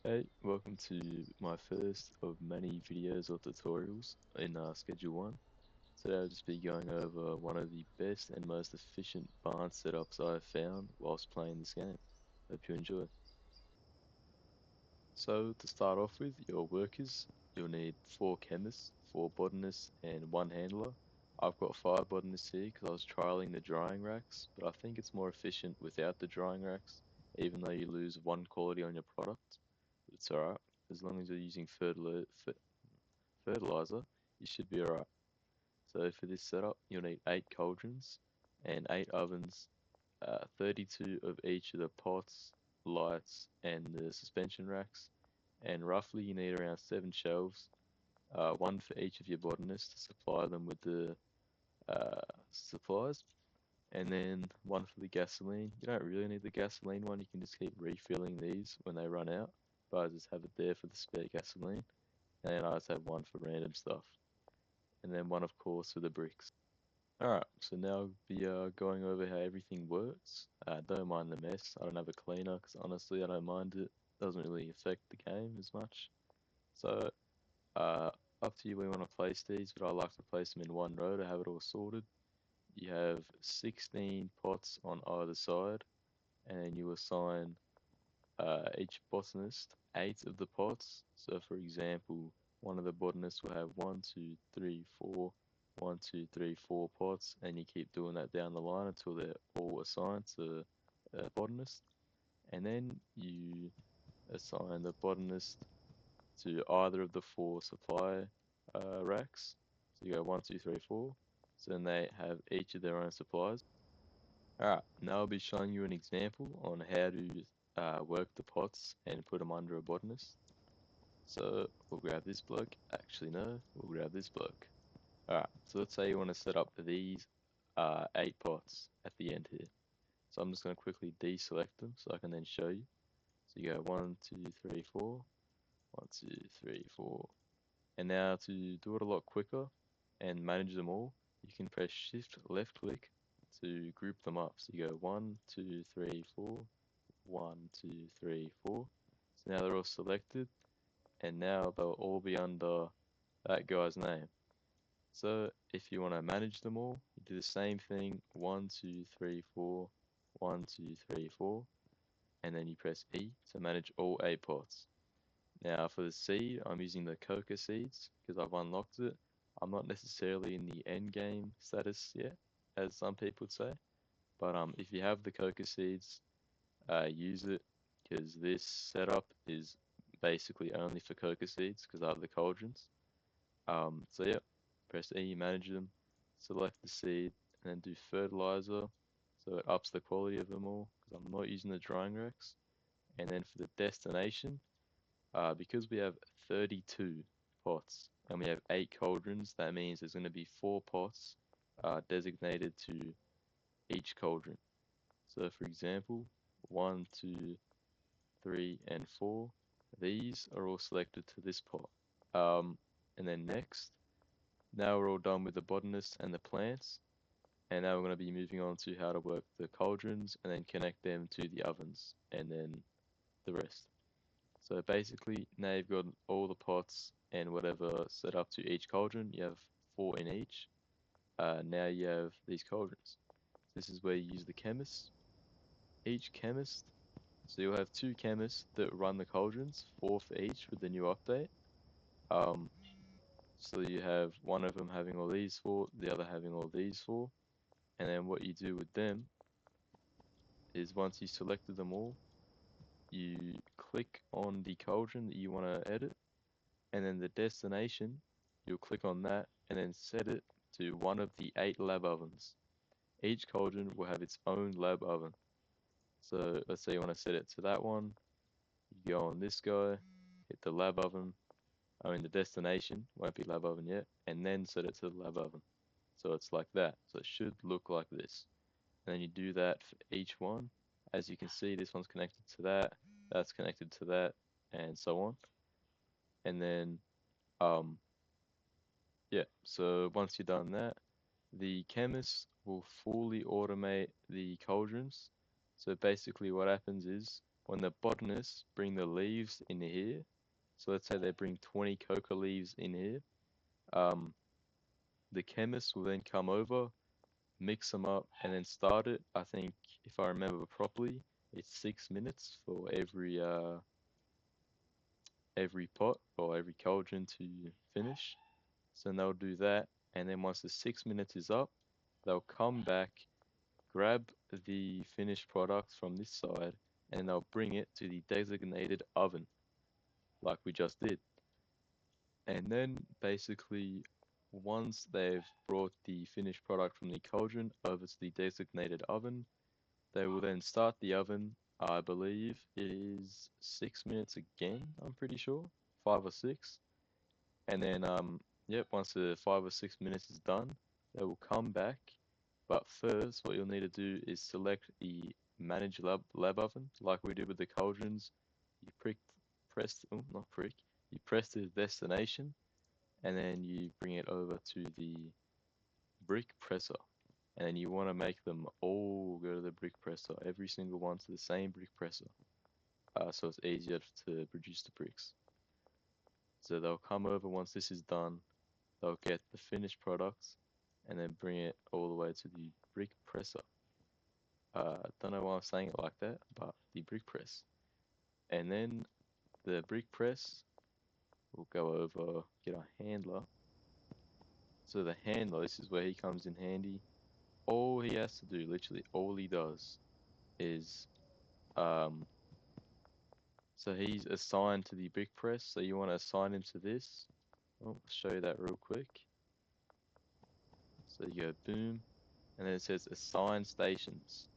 Hey, welcome to my first of many videos or tutorials in Schedule 1. Today I'll just be going over one of the best and most efficient barn setups I've found whilst playing this game. Hope you enjoy. So to start off with, your workers, you'll need 4 chemists, 4 botanists, and 1 handler. I've got 5 botanists here because I was trialing the drying racks, but I think it's more efficient without the drying racks, even though you lose 1 quality on your product. But it's alright, as long as you're using fertilizer, you should be alright. So for this setup, you'll need 8 cauldrons and 8 ovens, 32 of each of the pots, lights, and the suspension racks, and roughly you need around 7 shelves, one for each of your botanists to supply them with the supplies, and then one for the gasoline. You don't really need the gasoline one, you can just keep refilling these when they run out, but I just have it there for the spare gasoline, and I just have one for random stuff, and then one, of course, for the bricks. Alright, so now I'll be going over how everything works. Don't mind the mess. I don't have a cleaner because honestly I don't mind it. Doesn't really affect the game as much. So uh, up to you where you want to place these, but I like to place them in one row to have it all sorted. You have 16 pots on either side, and you assign each botanist 8 of the pots. So for example, one of the botanists will have 1, 2, 3, 4 pots, and you keep doing that down the line until they're all assigned to a botanist. And then you assign the botanist to either of the 4 supply racks. So you go 1, 2, 3, 4. So then they have each of their own supplies. Alright, now I'll be showing you an example on how to work the pots and put them under a botanist. So we'll grab this bloke. Actually, no, we'll grab this bloke. Alright, so let's say you want to set up these 8 pots at the end here. So I'm just going to quickly deselect them so I can then show you. So you go 1, 2, 3, 4, 1, 2, 3, 4. And now to do it a lot quicker and manage them all, you can press Shift left click to group them up. So you go 1, 2, 3, 4, 1, 2, 3, 4. So now they're all selected, and now they'll all be under that guy's name. So if you want to manage them all, you do the same thing, 1, 2, 3, 4, 1, 2, 3, 4, and then you press E to manage all 8 pots. Now for the seed, I'm using the coca seeds because I've unlocked it. I'm not necessarily in the end game status yet, as some people would say. But if you have the coca seeds, use it because this setup is basically only for coca seeds because I have the cauldrons. So yeah, press E, manage them, select the seed, and then do fertilizer, so it ups the quality of them all because I'm not using the drying racks. And then for the destination, because we have 32 pots and we have 8 cauldrons, that means there's going to be 4 pots designated to each cauldron. So for example, 1, 2, 3, and 4, these are all selected to this pot. And then next, now we're all done with the botanist and the plants, and now we're going to be moving on to how to work the cauldrons and then connect them to the ovens and then the rest. So basically, now you've got all the pots and whatever set up to each cauldron. You have 4 in each. Now you have these cauldrons. This is where you use the chemists. Each chemist, so you'll have 2 chemists that run the cauldrons, 4 for each with the new update. Um, so you have one of them having all these 4, the other having all these 4. And then what you do with them is once you selected them all, you click on the cauldron that you want to edit, and then the destination, you'll click on that and then set it to one of the 8 lab ovens. Each cauldron will have its own lab oven. So let's say you want to set it to that one, you go on this guy, hit the lab oven, I mean the destination, won't be lab oven yet, and then set it to the lab oven. So it's like that. So it should look like this. And then you do that for each one. As you can see, this one's connected to that, that's connected to that, and so on. And then um, yeah, so once you've done that, the chemists will fully automate the cauldrons. So basically what happens is when the botanists bring the leaves in here, so let's say they bring 20 coca leaves in here, um, the chemist will then come over, mix them up, and then start it. I think if I remember properly, it's 6 minutes for every pot or every cauldron to finish. So they'll do that, and then once the 6 minutes is up, they'll come back, grab the finished product from this side, and they'll bring it to the designated oven, like we just did. And then basically, once they've brought the finished product from the cauldron over to the designated oven, they will then start the oven. I believe it is 6 minutes again, I'm pretty sure, 5 or 6. And then, yep, once the 5 or 6 minutes is done, they will come back. But first, what you'll need to do is select the manage lab oven, like we did with the cauldrons. You oh, not prick, you press the destination, and then you bring it over to the brick presser. And then you want to make them all go to the brick presser, every single one to the same brick presser, so it's easier to produce the bricks. So they'll come over once this is done, they'll get the finished products and then bring it all the way to the brick presser. Don't know why I'm saying it like that, but the brick press. And then the brick press will go over, get a handler. So the handler, this is where he comes in handy. All he has to do, literally all he does is, um, so he's assigned to the brick press. So you want to assign him to this. Oh, I'll show you that real quick. So you go boom, and then it says assign stations.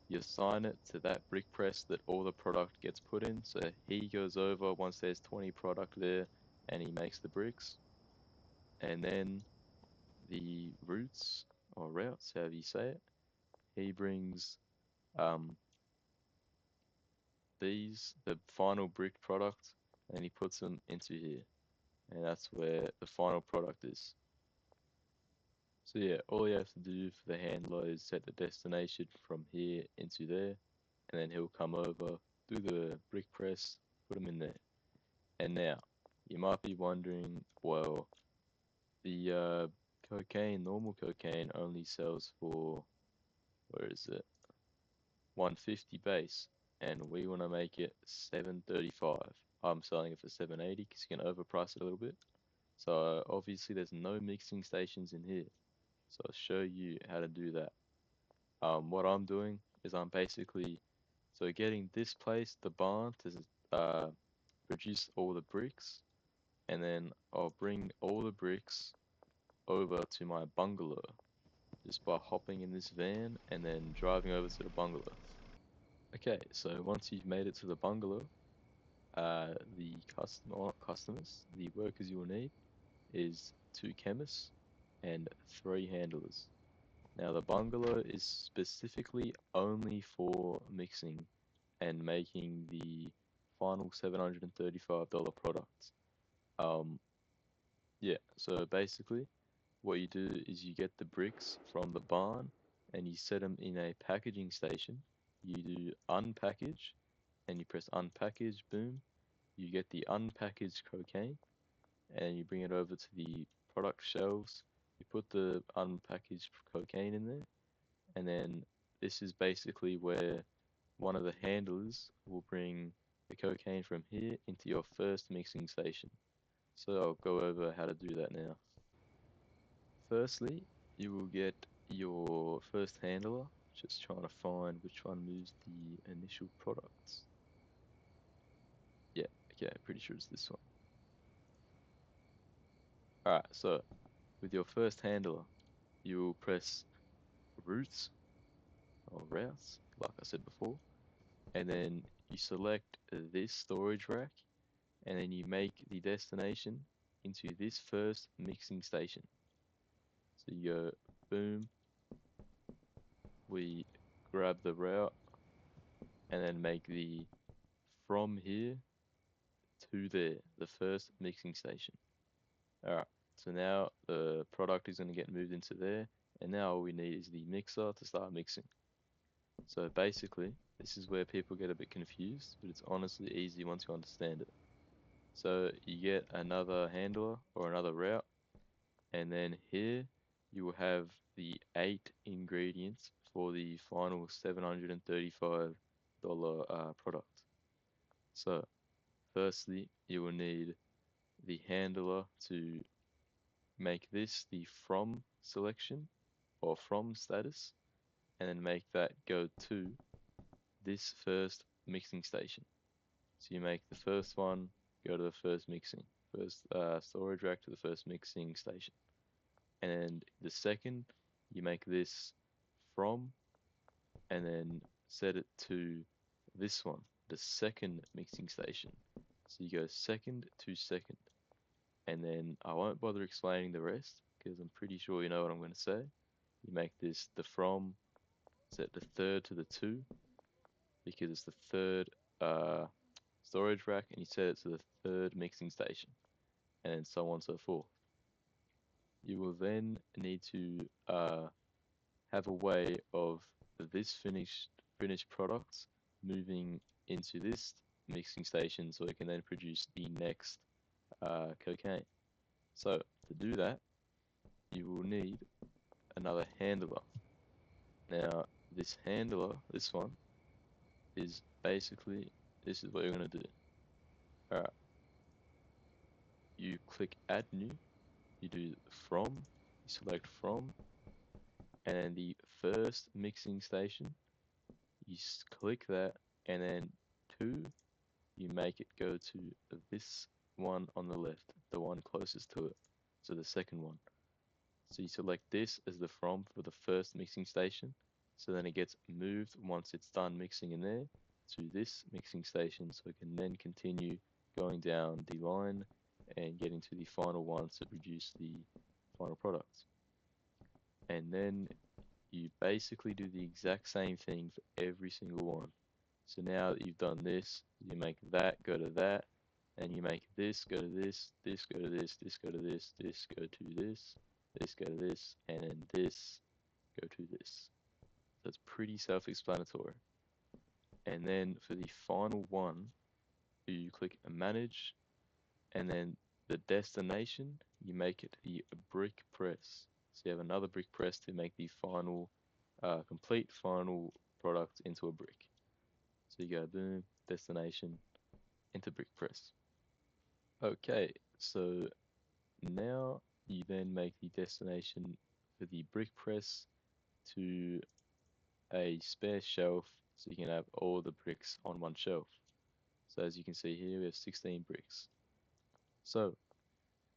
You assign it to that brick press that all the product gets put in. So he goes over once there's 20 product there and he makes the bricks. And then the roots or routes, however you say it, he brings um, the final brick product, and he puts them into here. And that's where the final product is. So yeah, all you have to do for the handler is set the destination from here into there, and then he'll come over, do the brick press, put them in there. And now, you might be wondering, well, the normal cocaine only sells for, where is it, 150 base, and we want to make it 735. I'm selling it for 780 because you can overprice it a little bit. So obviously there's no mixing stations in here. So I'll show you how to do that. What I'm doing is I'm basically getting this place, the barn, to produce all the bricks, and then I'll bring all the bricks over to my bungalow just by hopping in this van and then driving over to the bungalow. Okay, so once you've made it to the bungalow, the customers, the workers you will need is 2 chemists and 3 handlers. Now the bungalow is specifically only for mixing and making the final $735 product. Um, yeah, so basically what you do is you get the bricks from the barn and you set them in a packaging station. You do unpackage and you press unpackage, boom. You get the unpackaged cocaine and you bring it over to the product shelves. You put the unpackaged cocaine in there, and then this is basically where one of the handlers will bring the cocaine from here into your first mixing station. So I'll go over how to do that now. Firstly, you will get your first handler, just trying to find which one moves the initial products. Yeah, okay, pretty sure it's this one. Alright, so with your first handler, you will press routes or routes, like I said before, and then you select this storage rack, and then you make the destination into this first mixing station. So you go boom, we grab the route, and then make the from here to there, the first mixing station. Alright, so now the product is going to get moved into there, and now all we need is the mixer to start mixing. So basically, This is where people get a bit confused, but it's honestly easy once you understand it. So you get another handler or another route, and then here you will have the 8 ingredients for the final $735 product. So firstly, you will need the handler to make this the from selection or from status, and then make that go to this first mixing station. So you make the first one go to the first mixing, first storage rack to the first mixing station. And the second, you make this from, and then set it to this one, the second mixing station. So you go second to second. And then I won't bother explaining the rest because I'm pretty sure you know what I'm going to say. You make this the from, set the third to the two because it's the third storage rack, and you set it to the third mixing station, and so on and so forth. You will then need to have a way of this finished product moving into this mixing station so it can then produce the next cocaine. So to do that, you will need another handler. Now, this handler, this one, is basically, this is what you're going to do. Alright, you click add new, you do from, you select from, and then the first mixing station, you click that, and then two, you make it go to this one on the left, the one closest to it, so the second one. So you select this as the from for the first mixing station, so then it gets moved once it's done mixing in there to this mixing station, so it can then continue going down the line and getting to the final one to produce the final product. And then you basically do the exact same thing for every single one. So now that you've done this, you make that go to that, and you make this go to this, this go to this, this go to this, this go to this go to this, and then this go to this. So it's pretty self-explanatory. And then for the final one, you click manage, and then the destination, you make it the brick press. So you have another brick press to make the final, complete final product into a brick. So you go boom, destination, into brick press. Okay, so now you then make the destination for the brick press to a spare shelf so you can have all the bricks on one shelf. So as you can see here, we have 16 bricks. So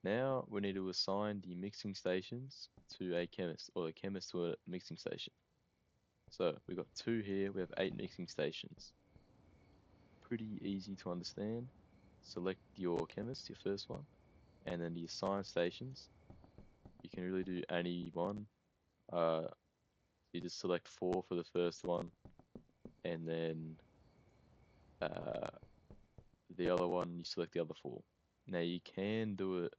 now we need to assign the mixing stations to a chemist, or the chemist to a mixing station. So we've got two here, we have 8 mixing stations. Pretty easy to understand. Select your chemist, your first one, and then the assign stations. You can really do any one. You just select 4 for the first one, and then uh, the other one, you select the other 4. Now you can do it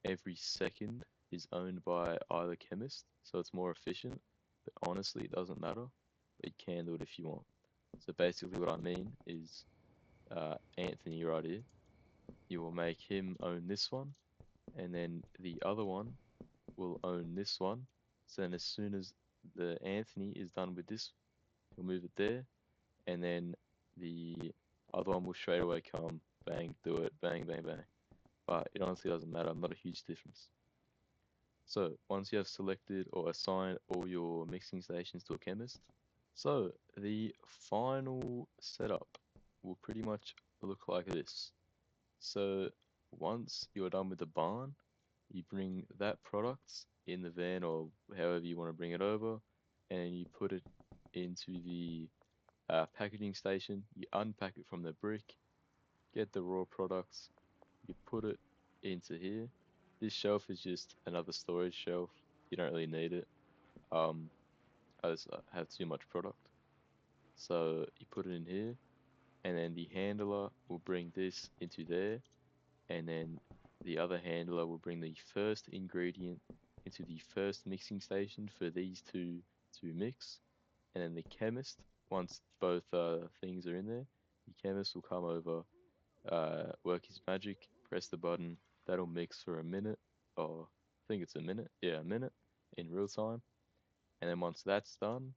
every second is owned by either chemist, so it's more efficient, but honestly, it doesn't matter. But you can do it if you want. So basically, what I mean is Anthony right here, you will make him own this one, and then the other one will own this one. So then as soon as the Anthony is done with this, he'll move it there, and then the other one will straight away come, bang, do it, bang, bang, bang. But it honestly doesn't matter, not a huge difference. So once you have selected or assigned all your mixing stations to a chemist, so the final setup will pretty much look like this. So once you're done with the barn, you bring that product in the van or however you want to bring it over, and you put it into the packaging station. You unpack it from the brick, get the raw products, you put it into here. This shelf is just another storage shelf. You don't really need it. Um, I just have too much product. So you put it in here, and then the handler will bring this into there, and then the other handler will bring the first ingredient into the first mixing station for these two to mix, and then the chemist once both things are in there, the chemist will come over, work his magic, press the button. That'll mix for a minute, or I think it's a minute. Yeah, a minute in real time. And then once that's done,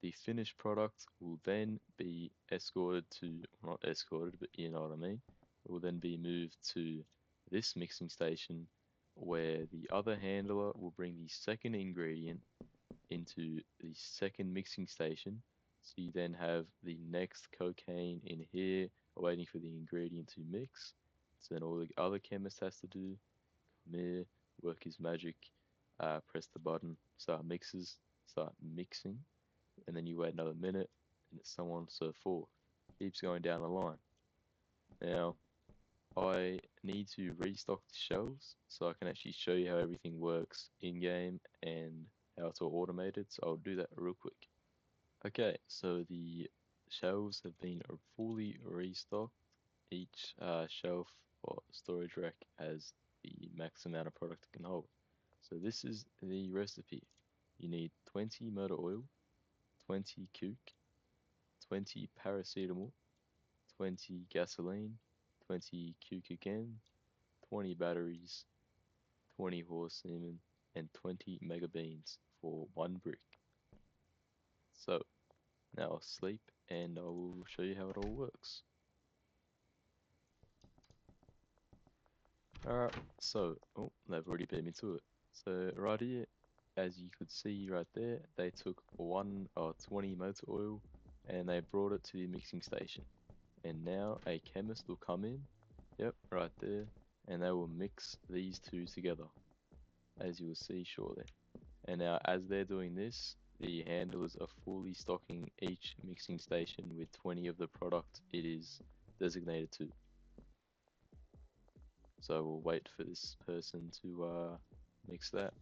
the finished product will then be escorted to, not escorted, but you know what I mean. It will then be moved to this mixing station where the other handler will bring the second ingredient into the second mixing station. So you then have the next cocaine in here waiting for the ingredient to mix. So then all the other chemist has to do, come here, work his magic, press the button, start mixing, and then you wait another minute, and so on and so forth. Keeps going down the line. Now, I need to restock the shelves so I can actually show you how everything works in game and how it's all automated. So I'll do that real quick. Okay, so the shelves have been fully restocked. Each shelf or storage rack has the max amount of product it can hold. So this is the recipe. You need 20 motor oil, 20 cook, 20 paracetamol, 20 gasoline, 20 cook again, 20 batteries, 20 horse semen, and 20 mega beans for one brick. So now I'll sleep and I will show you how it all works. Alright, so, oh, they've already beat me to it. So right here, as you could see right there, they took 20 motor oil and they brought it to the mixing station. And now a chemist will come in, yep, right there, and they will mix these two together, as you will see shortly. And now as they're doing this, the handlers are fully stocking each mixing station with 20 of the product it is designated to. So we'll wait for this person to mix that.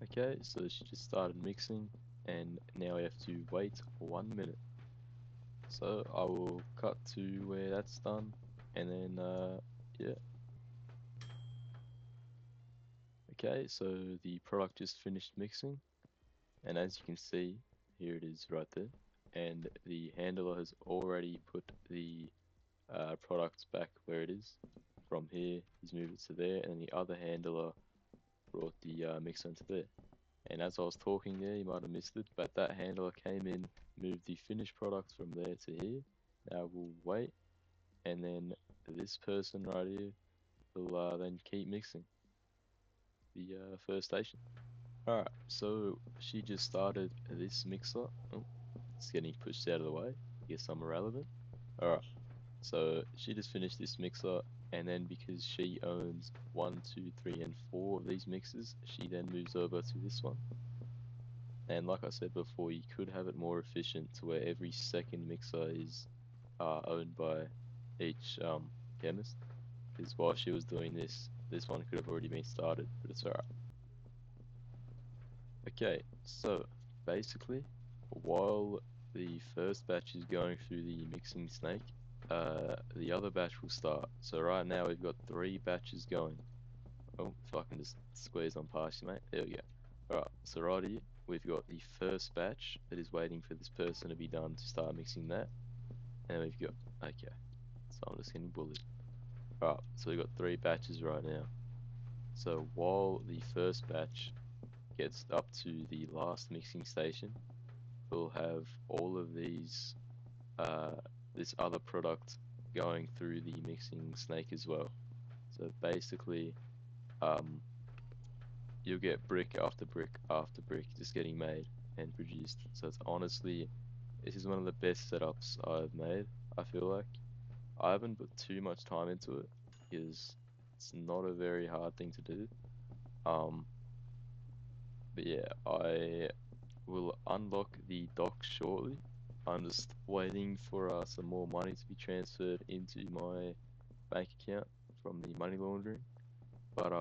Okay, so she just started mixing, and now we have to wait 1 minute. So I will cut to where that's done, and then yeah. Okay, so the product just finished mixing, and as you can see, here it is right there, and the handler has already put the product back where it is. From here, he's moved it to there, and the other handler brought the mixer into there. And as I was talking there, you might have missed it, but that handler came in, moved the finished product from there to here. Now we'll wait, and then this person right here will then keep mixing the first station. Alright, so she just started this mixer. Oh, it's getting pushed out of the way. I guess I'm irrelevant. Alright, so she just finished this mixer, and then because she owns 1, 2, 3, and 4 of these mixers, she then moves over to this one. And like I said before, you could have it more efficient to where every second mixer is owned by each chemist. Because while she was doing this, this one could have already been started, but it's alright. Okay, so basically, while the first batch is going through the mixing snake, the other batch will start. So right now we've got 3 batches going. Oh, if I can just squeeze on past you, mate. There we go. Alright, so right here, we've got the first batch that is waiting for this person to be done to start mixing that. And we've got, okay, so I'm just getting bullied. Alright, so we've got 3 batches right now. So while the first batch gets up to the last mixing station, we'll have all of these, this other product going through the mixing snake as well. So basically, you'll get brick after brick after brick just getting made and produced. So it's honestly, this is one of the best setups I've made, I feel like. I haven't put too much time into it because it's not a very hard thing to do. Um, but yeah, I will unlock the dock shortly. I'm just waiting for some more money to be transferred into my bank account from the money laundering. But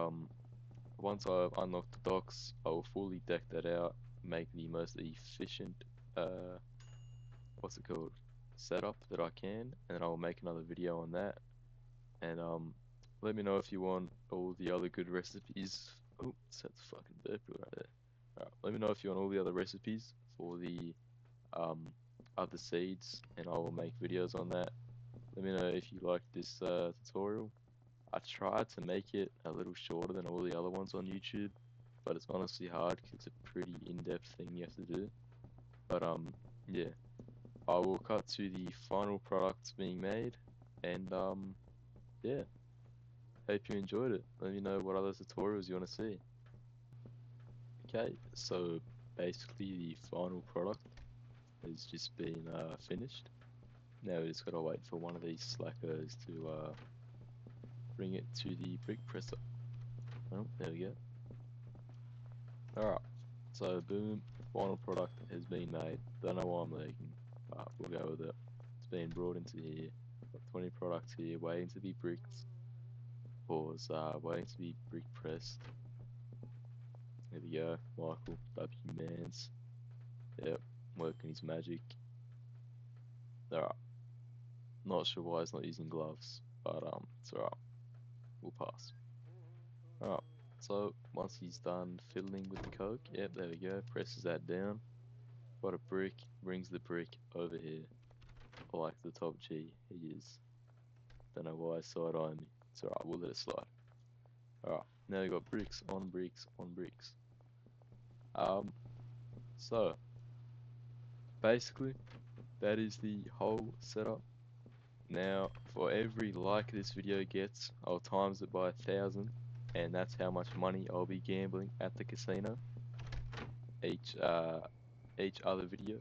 once I've unlocked the docks, I will fully deck that out, make the most efficient, what's it called, setup that I can, and then I'll make another video on that. And let me know if you want all the other good recipes. Oh, that's fucking burp right there. Alright, let me know if you want all the other recipes for the other seeds, and I will make videos on that. Let me know if you like this tutorial. I tried to make it a little shorter than all the other ones on YouTube, but it's honestly hard because it's a pretty in-depth thing you have to do. But yeah, I will cut to the final product being made, and yeah, hope you enjoyed it. Let me know what other tutorials you want to see. Okay, so basically the final product has just been finished. Now we just gotta wait for one of these slackers to bring it to the brick presser. Oh, there we go. Alright, so boom, final product has been made. Don't know why I'm lagging, but we'll go with it. It's been brought into here. Got 20 products here waiting to be bricked. Pause, waiting to be brick pressed. There we go, Michael W. Mans. Yep, working his magic. Alright, not sure why he's not using gloves, but it's alright. We'll pass. Alright, so once he's done fiddling with the coke, yep, there we go, presses that down. Got a brick, brings the brick over here. I like the top G, he is. Don't know why side eyeing me. It's alright, we'll let it slide. Alright, now we got bricks on bricks on bricks. So basically that is the whole setup. Now for every like this video gets, I'll times it by 1,000, and that's how much money I'll be gambling at the casino each other video.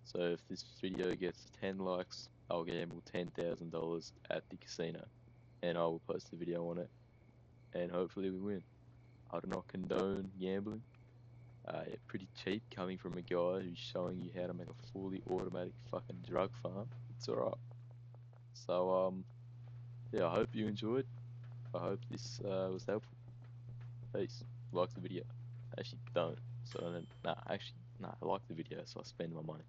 So if this video gets 10 likes, I'll gamble $10,000 at the casino, and I will post a video on it, and hopefully we win. I do not condone gambling. Yeah, pretty cheap coming from a guy who's showing you how to make a fully automatic fucking drug farm. It's alright. So yeah, I hope you enjoyed. I hope this was helpful. Peace. Like the video. Actually don't. So then, nah, actually, nah, I like the video, so I spend my money.